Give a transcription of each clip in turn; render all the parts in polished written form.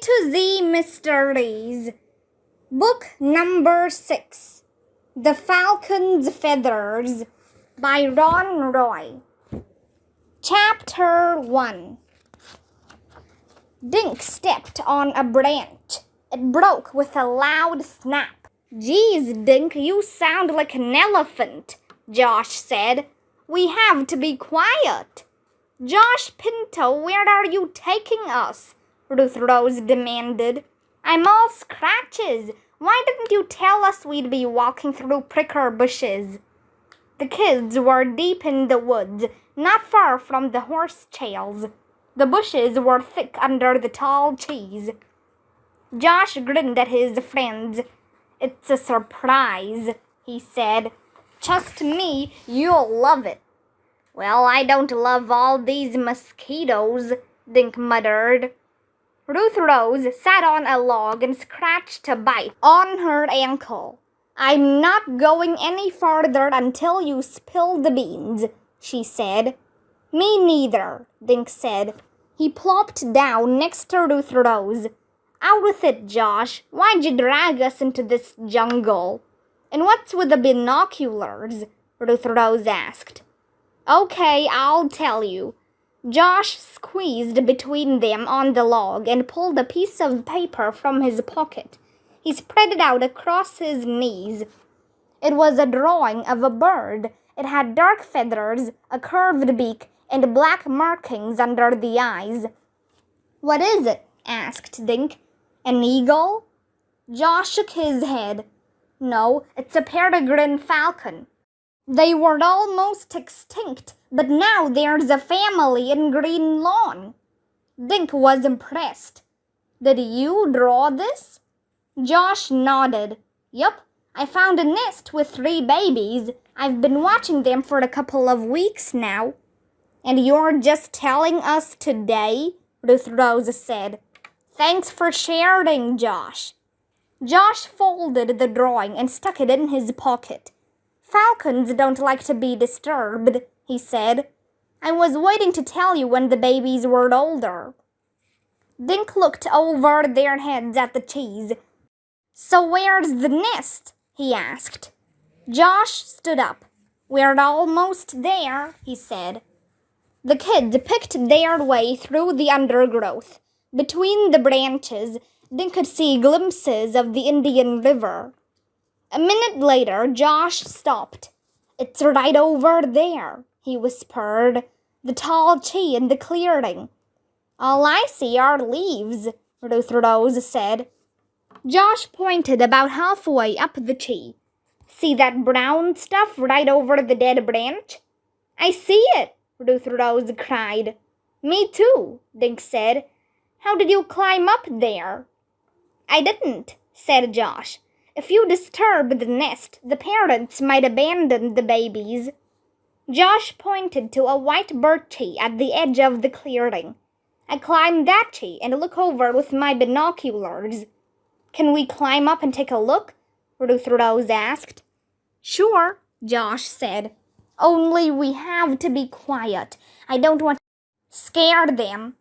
to Z Mysteries. Book number 6. The Falcon's Feathers by Ron Roy. Chapter 1. Dink stepped on a branch. It broke with a loud snap. "Geez, Dink, you sound like an elephant," Josh said. "We have to be quiet." "Josh Pinto, where are you taking us?" Ruth Rose demanded. "I'm all scratches. Why didn't you tell us we'd be walking through pricker bushes?" The kids were deep in the woods, not far from the horse trails. The bushes were thick under the tall trees. Josh grinned at his friends. "It's a surprise," he said. "Trust me, you'll love it." "Well, I don't love all these mosquitoes," Dink muttered. Ruth Rose sat on a log and scratched a bite on her ankle. "I'm not going any farther until you spill the beans," she said. "Me neither," Dink said. He plopped down next to Ruth Rose. "Out with it, Josh. Why'd you drag us into this jungle?" "And what's with the binoculars?" Ruth Rose asked. "Okay, I'll tell you." Josh squeezed between them on the log and pulled a piece of paper from his pocket. He spread it out across his knees. It was a drawing of a bird. It had dark feathers, a curved beak, and black markings under the eyes. "What is it?" asked Dink. "An eagle?" Josh shook his head. "No, it's a peregrine falcon. They were almost extinct, but now there's a family in Green Lawn." Dink was impressed. "Did you draw this?" Josh nodded. "Yup, I found a nest with 3 babies. I've been watching them for a couple of weeks now." "And you're just telling us today?" Ruth Rose said. "Thanks for sharing, Josh." Josh folded the drawing and stuck it in his pocket. "Falcons don't like to be disturbed," he said. "I was waiting to tell you when the babies were older." Dink looked over their heads at the cheese. "So where's the nest?" he asked. Josh stood up. "We're almost there," he said. The kids picked their way through the undergrowth. Between the branches, Dink could see glimpses of the Indian River. A minute later, Josh stopped. "It's right over there," he whispered. "The tall tree in the clearing." "All I see are leaves," Ruth Rose said. Josh pointed about halfway up the tree. "See that brown stuff right over the dead branch?" "I see it," Ruth Rose cried. "Me too," Dink said. "How did you climb up there?" "I didn't," said Josh. "If you disturb the nest, the parents might abandon the babies." Josh pointed to a white birch tree at the edge of the clearing. "I climbed that tree and look over with my binoculars." "Can we climb up and take a look?" Ruth Rose asked. "Sure," Josh said. "Only we have to be quiet. I don't want to scare them."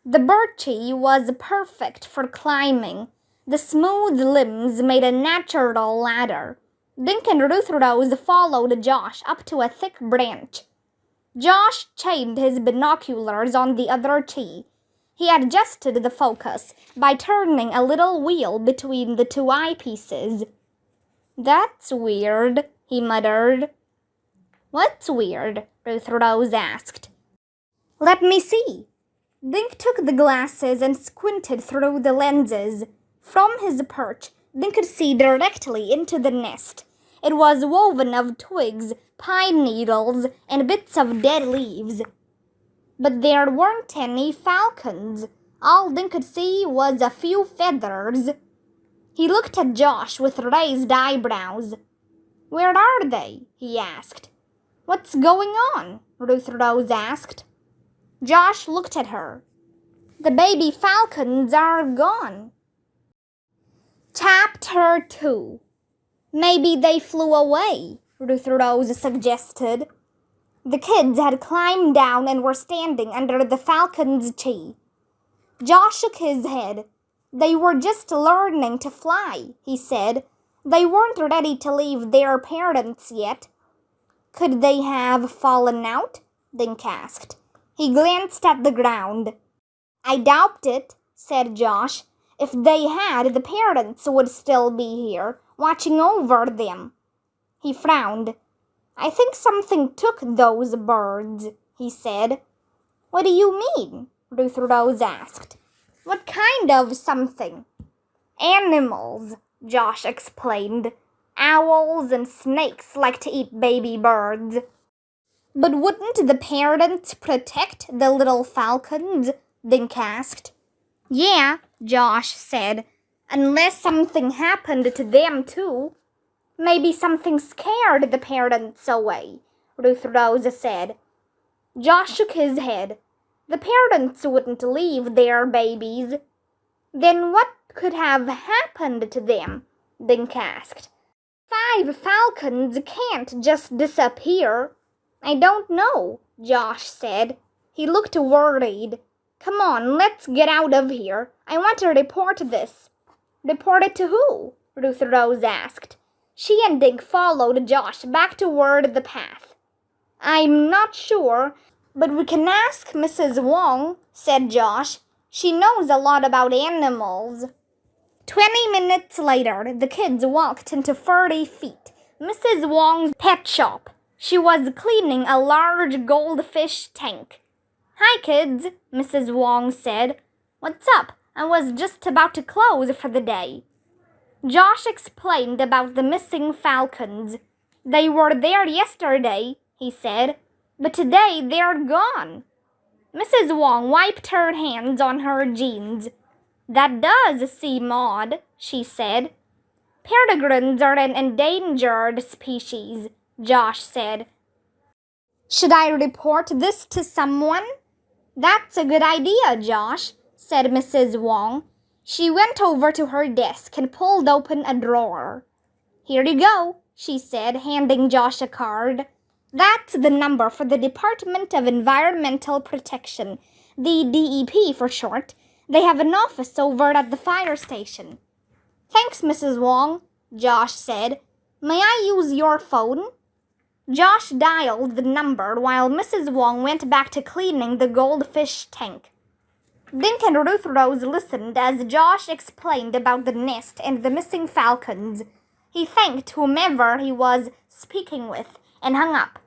The birch tree was perfect for climbing. The smooth limbs made a natural ladder. Dink and Ruth Rose followed Josh up to a thick branch. Josh chained his binoculars on the other tree. He adjusted the focus by turning a little wheel between the 2 eyepieces. "That's weird," he muttered. "What's weird?" Ruth Rose asked. "Let me see." Dink took the glasses and squinted through the lenses. From his perch, Dink could see directly into the nest. It was woven of twigs, pine needles, and bits of dead leaves. But there weren't any falcons. All Dink could see was a few feathers. He looked at Josh with raised eyebrows. "Where are they?" he asked. "What's going on?" Ruth Rose asked. Josh looked at her. "The baby falcons are gone." Chapter 2. "Maybe they flew away," Ruth Rose suggested. The kids had climbed down and were standing under the falcon's tree. Josh shook his head. They were just learning to fly, he said. They weren't ready to leave their parents yet. Could they have fallen out? Dink asked. He glanced at the ground. I doubt it, said Josh. If they had, the parents would still be here, watching over them. He frowned. I think something took those birds, he said. What do you mean? Ruth Rose asked. What kind of something? Animals, Josh explained. Owls and snakes like to eat baby birds. But wouldn't the parents protect the little falcons? Dink asked. Yeah, Josh said, unless something happened to them too. Maybe something scared the parents away, Ruth Rose said. Josh shook his head. The parents wouldn't leave their babies. Then what could have happened to them? Dink asked. 5 falcons can't just disappear. I don't know, Josh said. He looked worried. Come on, let's get out of here. I want to report this. Report it to who? Ruth Rose asked. She and Dink followed Josh back toward the path. I'm not sure, but we can ask Mrs. Wong, said Josh. She knows a lot about animals. 20 minutes later, the kids walked into 30 feet, Mrs. Wong's pet shop. She was cleaning a large goldfish tank. Hi, kids, Mrs. Wong said. What's up? I was just about to close for the day. Josh explained about the missing falcons. They were there yesterday, he said, but today they're gone. Mrs. Wong wiped her hands on her jeans. That does seem odd, she said. Peregrines are an endangered species, Josh said. Should I report this to someone? That's a good idea, Josh, said Mrs. Wong. She went over to her desk and pulled open a drawer. Here you go, she said, handing Josh a card. That's the number for the Department of Environmental Protection, the DEP for short. They have an office over at the fire station. Thanks, Mrs. Wong, Josh said. May I use your phone? Josh dialed the number while Mrs. Wong went back to cleaning the goldfish tank. Dink and Ruth Rose listened as Josh explained about the nest and the missing falcons. He thanked whomever he was speaking with and hung up.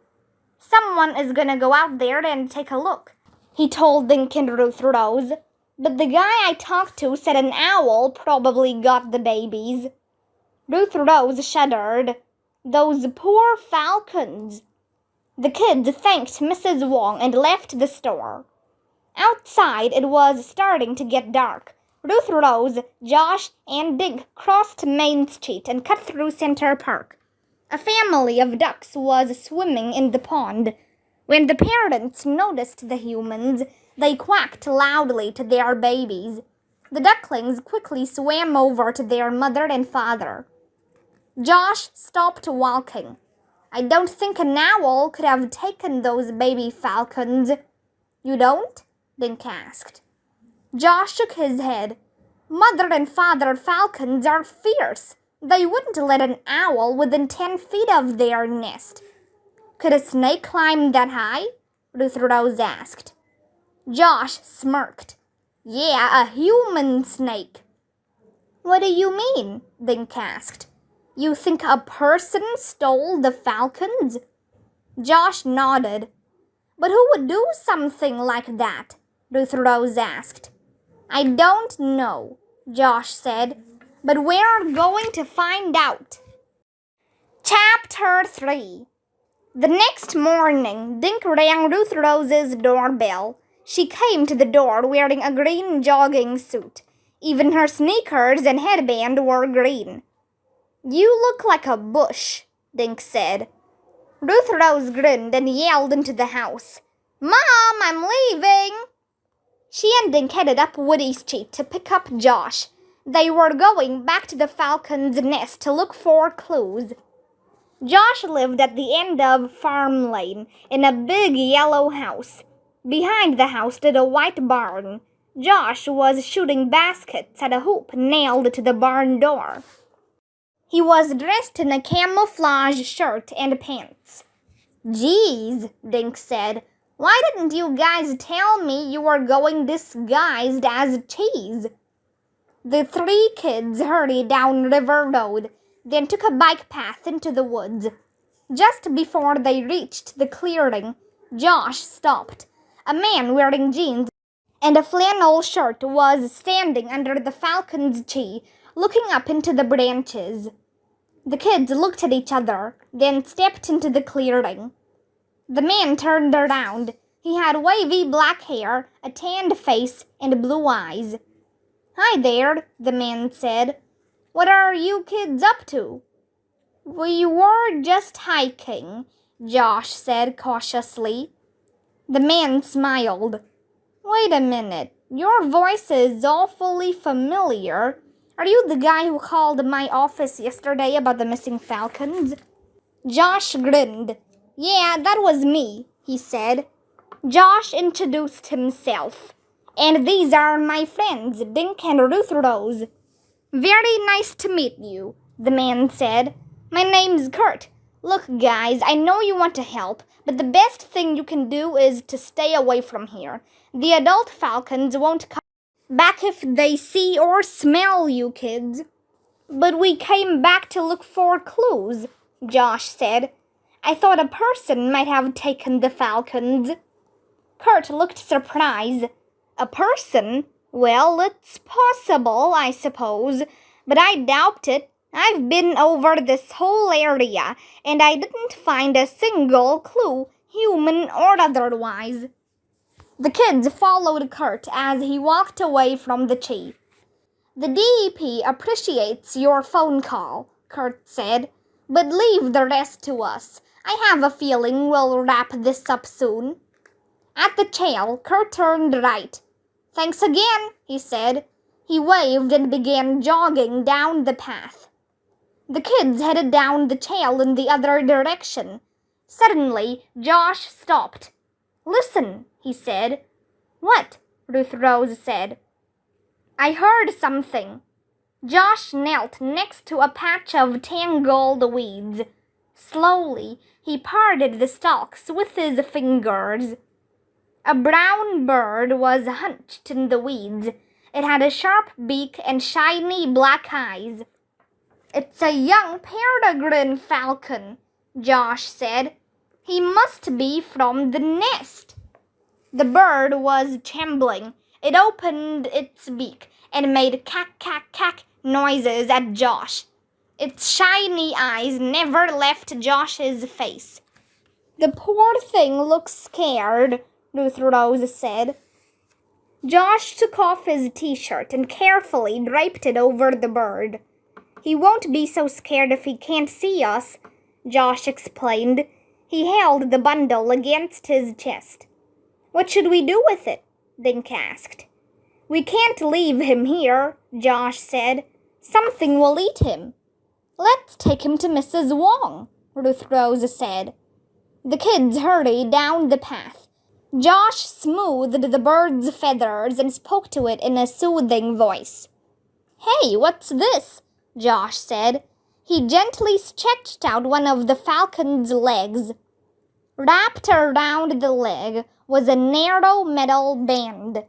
Someone is gonna go out there and take a look, he told Dink and Ruth Rose. But the guy I talked to said an owl probably got the babies. Ruth Rose shuddered. Those poor falcons. The kids thanked Mrs. Wong and left the store. Outside, it was starting to get dark. Ruth Rose, Josh, and Dink crossed Main Street and cut through Center Park. A family of ducks was swimming in the pond. When the parents noticed the humans, they quacked loudly to their babies. The ducklings quickly swam over to their mother and father. Josh stopped walking. I don't think an owl could have taken those baby falcons. You don't? Dink asked. Josh shook his head. Mother and father falcons are fierce. They wouldn't let an owl within 10 feet of their nest. Could a snake climb that high? Ruth Rose asked. Josh smirked. Yeah, a human snake. What do you mean? Dink asked. You think a person stole the falcons? Josh nodded. But who would do something like that? Ruth Rose asked. I don't know, Josh said, but we're going to find out. Chapter 3. The next morning, Dink rang Ruth Rose's doorbell. She came to the door wearing a green jogging suit. Even her sneakers and headband were green. You look like a bush, Dink said. Ruth Rose grinned and yelled into the house. Mom, I'm leaving! She and Dink headed up Woody Street to pick up Josh. They were going back to the falcon's nest to look for clues. Josh lived at the end of Farm Lane in a big yellow house. Behind the house stood a white barn. Josh was shooting baskets at a hoop nailed to the barn door. Shooting baskets at a hoop nailed to the barn door. He was dressed in a camouflage shirt and pants. Geez, Dink said. Why didn't you guys tell me you were going disguised as cheese? The three kids hurried down River Road, then took a bike path into the woods. Just before they reached the clearing, Josh stopped. A man wearing jeans and a flannel shirt was standing under the Falcon's tree, looking up into the branches. The kids looked at each other, then stepped into the clearing. The man turned around. He had wavy black hair, a tanned face, and blue eyes. Hi there, the man said. What are you kids up to? We were just hiking, Josh said cautiously. The man smiled. Wait a minute, your voice is awfully familiar. Are you the guy who called my office yesterday about the missing falcons? Josh grinned. Yeah, that was me, he said. Josh introduced himself. And these are my friends, Dink and Ruth Rose. Very nice to meet you, the man said. My name's Kurt. Look, guys, I know you want to help, but the best thing you can do is to stay away from here. The adult falcons won't come back if they see or smell you kids. But we came back to look for clues, Josh said. I thought a person might have taken the falcons. Kurt looked surprised. A person? Well, it's possible, I suppose, but I doubt it. I've been over this whole area, and I didn't find a single clue, human or otherwise. The kids followed Kurt as he walked away from the tree. The DEP appreciates your phone call, Kurt said, but leave the rest to us. I have a feeling we'll wrap this up soon. At the trail, Kurt turned right. Thanks again, he said. He waved and began jogging down the path. The kids headed down the trail in the other direction. Suddenly, Josh stopped. Listen, he said. What? Ruth Rose said. I heard something. Josh knelt next to a patch of tangled weeds. Slowly, he parted the stalks with his fingers. A brown bird was hunched in the weeds. It had a sharp beak and shiny black eyes. It's a young peregrine falcon, Josh said. He must be from the nest. The bird was trembling. It opened its beak and made cack-cack-cack noises at Josh. Its shiny eyes never left Josh's face. The poor thing looks scared, Ruth Rose said. Josh took off his t-shirt and carefully draped it over the bird. He won't be so scared if he can't see us, Josh explained. He held the bundle against his chest. What should we do with it? Dink asked. We can't leave him here, Josh said. Something will eat him. Let's take him to Mrs. Wong, Ruth Rose said. The kids hurried down the path. Josh smoothed the bird's feathers and spoke to it in a soothing voice. Hey, what's this? Josh said. He gently stretched out one of the falcon's legs. Wrapped around the leg was a narrow metal band.